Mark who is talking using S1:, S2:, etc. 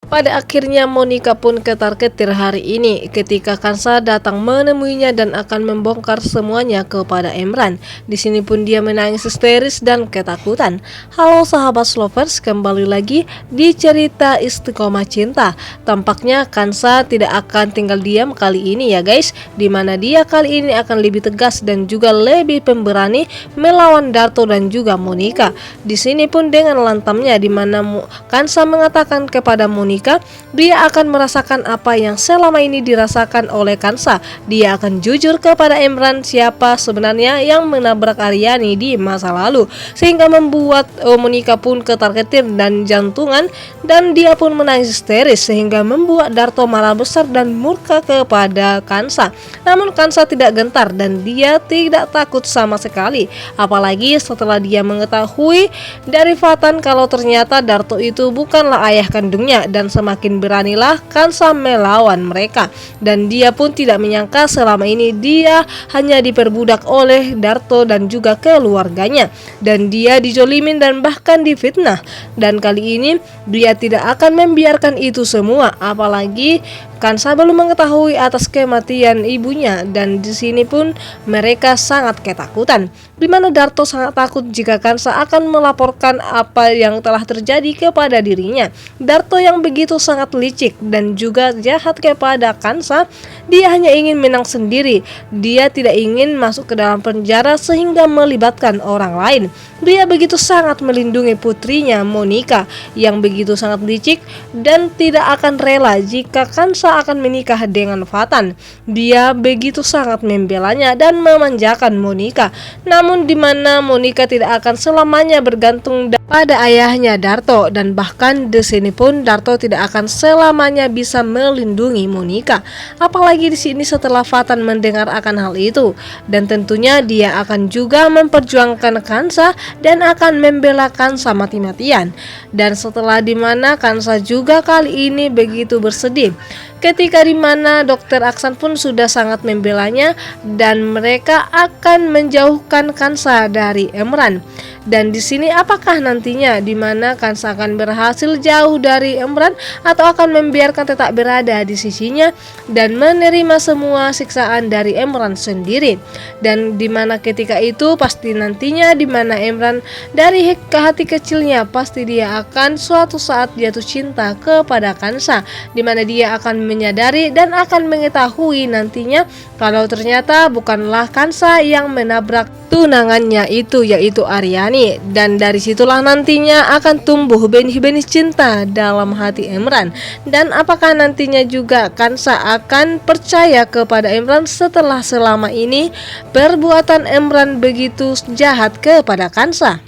S1: Pada akhirnya Monica pun ketar-ketir hari ini ketika Kansa datang menemuinya dan akan membongkar semuanya kepada Emran. Di sini pun dia menangis histeris dan ketakutan. Halo sahabat lovers, kembali lagi di cerita Istiqomah Cinta. Tampaknya Kansa tidak akan tinggal diam kali ini ya guys, dimana dia kali ini akan lebih tegas dan juga lebih pemberani melawan Darto dan juga Monica. Di sini pun dengan lantamnya dimana Kansa mengatakan kepada Monica dia akan merasakan apa yang selama ini dirasakan oleh Kansa. Dia akan jujur kepada Emran siapa sebenarnya yang menabrak Aryani di masa lalu, sehingga membuat Monica pun ketar-ketir dan jantungan, dan dia pun menangis histeris sehingga membuat Darto marah besar dan murka kepada Kansa. Namun Kansa tidak gentar dan dia tidak takut sama sekali, apalagi setelah dia mengetahui dari Fatan kalau ternyata Darto itu bukanlah ayah kandungnya, dan semakin beranilah Kansa melawan mereka. Dan dia pun tidak menyangka selama ini dia hanya diperbudak oleh Darto dan juga keluarganya, dan dia dijolimin dan bahkan difitnah. Dan kali ini dia tidak akan membiarkan itu semua, apalagi Kansa belum mengetahui atas kematian ibunya, dan di sini pun mereka sangat ketakutan. Di mana Darto sangat takut jika Kansa akan melaporkan apa yang telah terjadi kepada dirinya. Darto yang begitu sangat licik dan juga jahat kepada Kansa, dia hanya ingin menang sendiri. Dia tidak ingin masuk ke dalam penjara sehingga melibatkan orang lain. Dia begitu sangat melindungi putrinya Monica yang begitu sangat licik dan tidak akan rela jika Kansa akan menikah dengan Fatan. Dia begitu sangat membelanya dan memanjakan Monica. Namun di mana Monica tidak akan selamanya bergantung pada ayahnya Darto, dan bahkan di sini pun Darto tidak akan selamanya bisa melindungi Monica. Apalagi di sini setelah Fatan mendengar akan hal itu, dan tentunya dia akan juga memperjuangkan Kansa dan akan membela Kansa mati-matian. Dan setelah dimana Kansa juga kali ini begitu bersedih ketika dimana Dokter Aksan pun sudah sangat membelanya dan mereka akan menjauhkan Kansa dari Emran. Dan di sini apakah nantinya dimana Kansa akan berhasil jauh dari Emran atau akan membiarkan tetap berada di sisinya dan menerima semua siksaan dari Emran sendiri. Dan dimana ketika itu pasti nantinya dimana Emran dari hati kecilnya pasti dia akan suatu saat jatuh cinta kepada Kansa, dimana dia akan menyadari dan akan mengetahui nantinya kalau ternyata bukanlah Kansa yang menabrak tunangannya itu, yaitu Aryani. Dan dari situlah nantinya akan tumbuh benih-benih cinta dalam hati Emran. Dan apakah nantinya juga Kansa akan percaya kepada Emran setelah selama ini perbuatan Emran begitu jahat kepada Kansa?